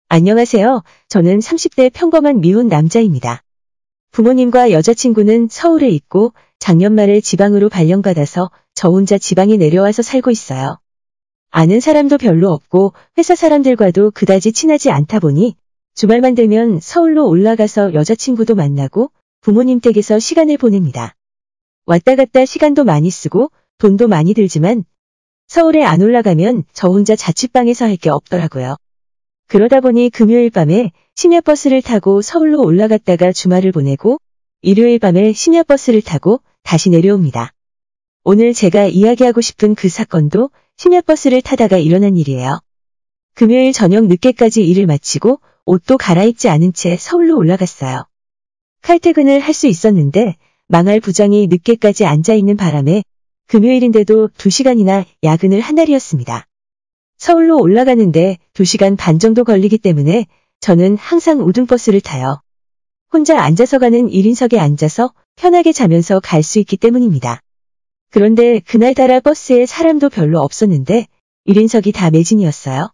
안녕하세요. 저는 30대 평범한 미혼 남자입니다. 부모님과 여자친구는 서울에 있고 작년 말에 지방으로 발령받아서 저 혼자 지방에 내려와서 살고 있어요. 아는 사람도 별로 없고 회사 사람들과도 그다지 친하지 않다 보니 주말만 되면 서울로 올라가서 여자친구도 만나고 부모님 댁에서 시간을 보냅니다. 왔다 갔다 시간도 많이 쓰고 돈도 많이 들지만 서울에 안 올라가면 저 혼자 자취방에서 할 게 없더라고요. 그러다 보니 금요일 밤에 심야버스를 타고 서울로 올라갔다가 주말을 보내고 일요일 밤에 심야버스를 타고 다시 내려옵니다. 오늘 제가 이야기하고 싶은 그 사건도 심야버스를 타다가 일어난 일이에요. 금요일 저녁 늦게까지 일을 마치고 옷도 갈아입지 않은 채 서울로 올라갔어요. 칼퇴근을 할 수 있었는데 망할 부장이 늦게까지 앉아있는 바람에 금요일인데도 2시간이나 야근을 한 날이었습니다. 서울로 올라가는데 2시간 반 정도 걸리기 때문에 저는 항상 우등버스를 타요. 혼자 앉아서 가는 1인석에 앉아서 편하게 자면서 갈 수 있기 때문입니다. 그런데 그날따라 버스에 사람도 별로 없었는데 1인석이 다 매진이었어요.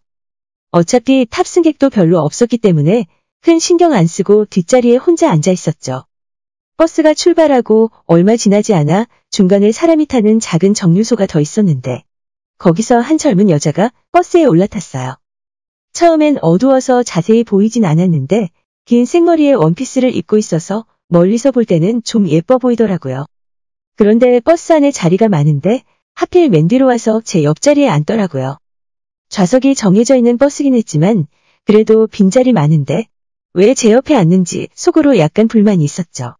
어차피 탑승객도 별로 없었기 때문에 큰 신경 안 쓰고 뒷자리에 혼자 앉아 있었죠. 버스가 출발하고 얼마 지나지 않아 중간에 사람이 타는 작은 정류소가 더 있었는데 거기서 한 젊은 여자가 버스에 올라탔어요. 처음엔 어두워서 자세히 보이진 않았는데 긴 생머리에 원피스를 입고 있어서 멀리서 볼 때는 좀 예뻐 보이더라고요. 그런데 버스 안에 자리가 많은데 하필 맨 뒤로 와서 제 옆자리에 앉더라고요. 좌석이 정해져 있는 버스긴 했지만 그래도 빈자리 많은데 왜 제 옆에 앉는지 속으로 약간 불만이 있었죠.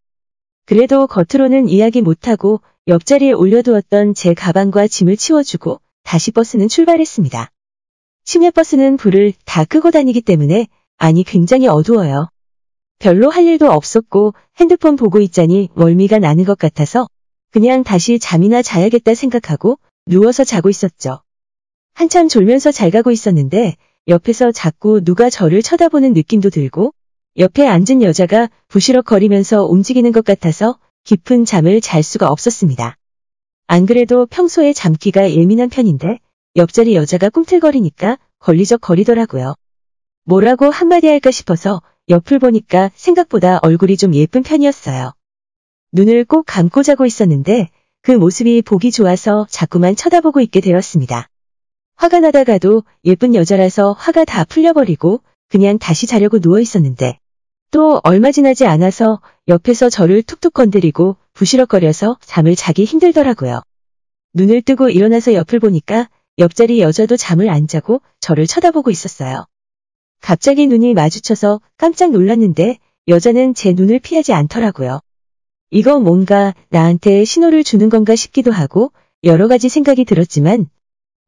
그래도 겉으로는 이야기 못하고 옆자리에 올려두었던 제 가방과 짐을 치워주고 다시 버스는 출발했습니다. 심야버스는 불을 다 끄고 다니기 때문에 안이 굉장히 어두워요. 별로 할 일도 없었고 핸드폰 보고 있자니 멀미가 나는 것 같아서 그냥 다시 잠이나 자야겠다 생각하고 누워서 자고 있었죠. 한참 졸면서 잘 가고 있었는데 옆에서 자꾸 누가 저를 쳐다보는 느낌도 들고 옆에 앉은 여자가 부시럭거리면서 움직이는 것 같아서 깊은 잠을 잘 수가 없었습니다. 안 그래도 평소에 잠기가 예민한 편인데 옆자리 여자가 꿈틀거리니까 걸리적거리더라고요. 뭐라고 한마디 할까 싶어서 옆을 보니까 생각보다 얼굴이 좀 예쁜 편이었어요. 눈을 꼭 감고 자고 있었는데 그 모습이 보기 좋아서 자꾸만 쳐다보고 있게 되었습니다. 화가 나다가도 예쁜 여자라서 화가 다 풀려버리고 그냥 다시 자려고 누워 있었는데 또 얼마 지나지 않아서 옆에서 저를 툭툭 건드리고 부시럭거려서 잠을 자기 힘들더라고요. 눈을 뜨고 일어나서 옆을 보니까 옆자리 여자도 잠을 안 자고 저를 쳐다보고 있었어요. 갑자기 눈이 마주쳐서 깜짝 놀랐는데 여자는 제 눈을 피하지 않더라고요. 이거 뭔가 나한테 신호를 주는 건가 싶기도 하고 여러 가지 생각이 들었지만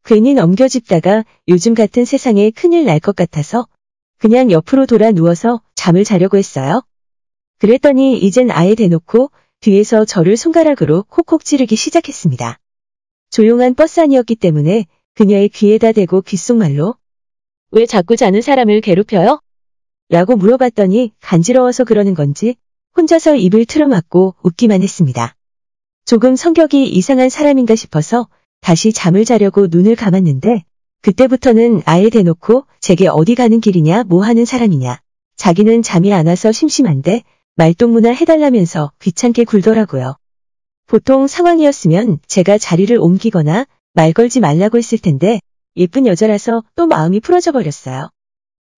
괜히 넘겨짚다가 요즘 같은 세상에 큰일 날 것 같아서 그냥 옆으로 돌아 누워서 잠을 자려고 했어요. 그랬더니 이젠 아예 대놓고 뒤에서 저를 손가락으로 콕콕 찌르기 시작했습니다. 조용한 버스 안이었기 때문에 그녀의 귀에다 대고 귓속말로 "왜 자꾸 자는 사람을 괴롭혀요?" 라고 물어봤더니 간지러워서 그러는 건지 혼자서 입을 틀어막고 웃기만 했습니다. 조금 성격이 이상한 사람인가 싶어서 다시 잠을 자려고 눈을 감았는데 그때부터는 아예 대놓고 제게 어디 가는 길이냐 뭐 하는 사람이냐 자기는 잠이 안 와서 심심한데 말동무나 해달라면서 귀찮게 굴더라고요. 보통 상황이었으면 제가 자리를 옮기거나 말 걸지 말라고 했을 텐데 예쁜 여자라서 또 마음이 풀어져 버렸어요.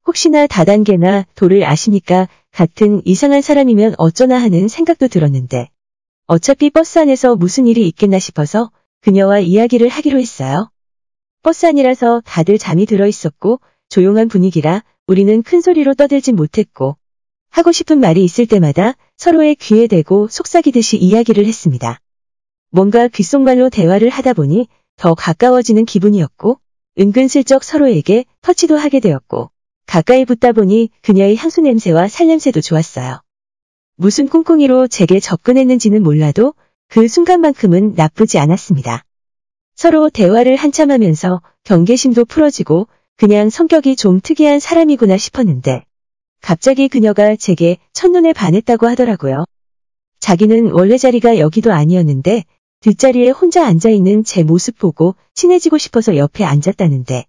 혹시나 다단계나 도를 아시니까 같은 이상한 사람이면 어쩌나 하는 생각도 들었는데 어차피 버스 안에서 무슨 일이 있겠나 싶어서 그녀와 이야기를 하기로 했어요. 버스 안이라서 다들 잠이 들어 있었고 조용한 분위기라 우리는 큰 소리로 떠들진 못했고 하고 싶은 말이 있을 때마다 서로의 귀에 대고 속삭이듯이 이야기를 했습니다. 뭔가 귓속말로 대화를 하다 보니 더 가까워지는 기분이었고 은근슬쩍 서로에게 터치도 하게 되었고 가까이 붙다 보니 그녀의 향수 냄새와 살냄새도 좋았어요. 무슨 꿍꿍이로 제게 접근했는지는 몰라도 그 순간만큼은 나쁘지 않았습니다. 서로 대화를 한참 하면서 경계심도 풀어지고 그냥 성격이 좀 특이한 사람이구나 싶었는데 갑자기 그녀가 제게 첫눈에 반했다고 하더라고요. 자기는 원래 자리가 여기도 아니었는데 뒷자리에 혼자 앉아있는 제 모습 보고 친해지고 싶어서 옆에 앉았다는데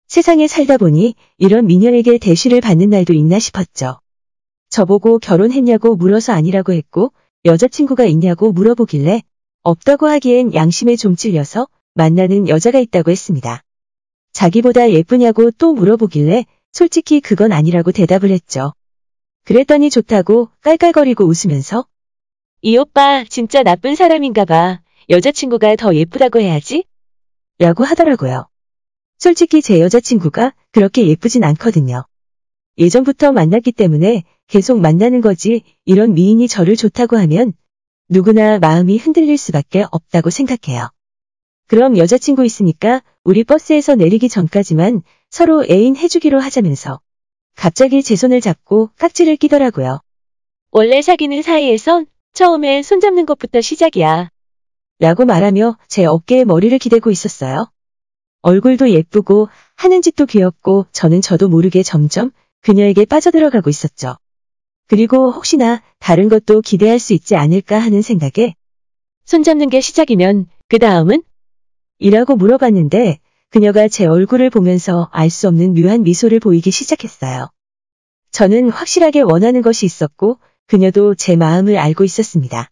세상에 살다 보니 이런 미녀에게 대시를 받는 날도 있나 싶었죠. 저보고 결혼했냐고 물어서 아니라고 했고 여자친구가 있냐고 물어보길래 없다고 하기엔 양심에 좀 찔려서 만나는 여자가 있다고 했습니다. 자기보다 예쁘냐고 또 물어보길래 솔직히 그건 아니라고 대답을 했죠. 그랬더니 좋다고 깔깔거리고 웃으면서 이 오빠 진짜 나쁜 사람인가 봐. 여자친구가 더 예쁘다고 해야지? 라고 하더라고요. 솔직히 제 여자친구가 그렇게 예쁘진 않거든요. 예전부터 만났기 때문에 계속 만나는 거지 이런 미인이 저를 좋다고 하면 누구나 마음이 흔들릴 수밖에 없다고 생각해요. 그럼 여자친구 있으니까 우리 버스에서 내리기 전까지만 서로 애인 해주기로 하자면서 갑자기 제 손을 잡고 깍지를 끼더라고요. 원래 사귀는 사이에선 처음엔 손잡는 것부터 시작이야. 라고 말하며 제 어깨에 머리를 기대고 있었어요. 얼굴도 예쁘고 하는 짓도 귀엽고 저도 모르게 점점 그녀에게 빠져들어가고 있었죠. 그리고 혹시나 다른 것도 기대할 수 있지 않을까 하는 생각에 손잡는 게 시작이면 그 다음은? 이라고 물어봤는데 그녀가 제 얼굴을 보면서 알 수 없는 묘한 미소를 보이기 시작했어요. 저는 확실하게 원하는 것이 있었고 그녀도 제 마음을 알고 있었습니다.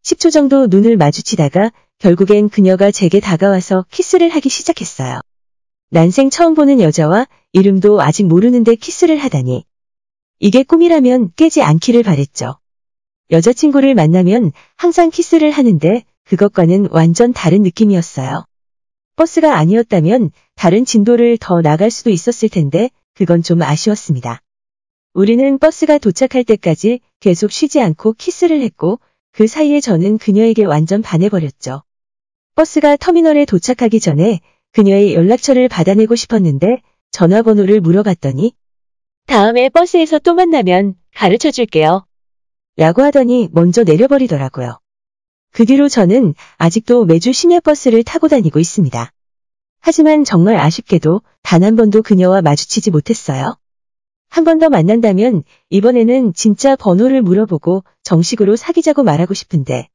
10초 정도 눈을 마주치다가 결국엔 그녀가 제게 다가와서 키스를 하기 시작했어요. 난생 처음 보는 여자와 이름도 아직 모르는데 키스를 하다니. 이게 꿈이라면 깨지 않기를 바랬죠. 여자친구를 만나면 항상 키스를 하는데 그것과는 완전 다른 느낌이었어요. 버스가 아니었다면 다른 진도를 더 나갈 수도 있었을 텐데 그건 좀 아쉬웠습니다. 우리는 버스가 도착할 때까지 계속 쉬지 않고 키스를 했고 그 사이에 저는 그녀에게 완전 반해버렸죠. 버스가 터미널에 도착하기 전에 그녀의 연락처를 받아내고 싶었는데 전화번호를 물어봤더니 다음에 버스에서 또 만나면 가르쳐 줄게요. 라고 하더니 먼저 내려버리더라고요. 그 뒤로 저는 아직도 매주 심야버스를 타고 다니고 있습니다. 하지만 정말 아쉽게도 단 한 번도 그녀와 마주치지 못했어요. 한 번 더 만난다면 이번에는 진짜 번호를 물어보고 정식으로 사귀자고 말하고 싶은데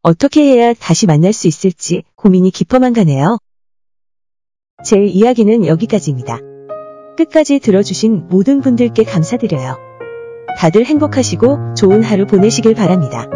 어떻게 해야 다시 만날 수 있을지 고민이 깊어만 가네요. 제 이야기는 여기까지입니다. 끝까지 들어주신 모든 분들께 감사드려요. 다들 행복하시고 좋은 하루 보내시길 바랍니다.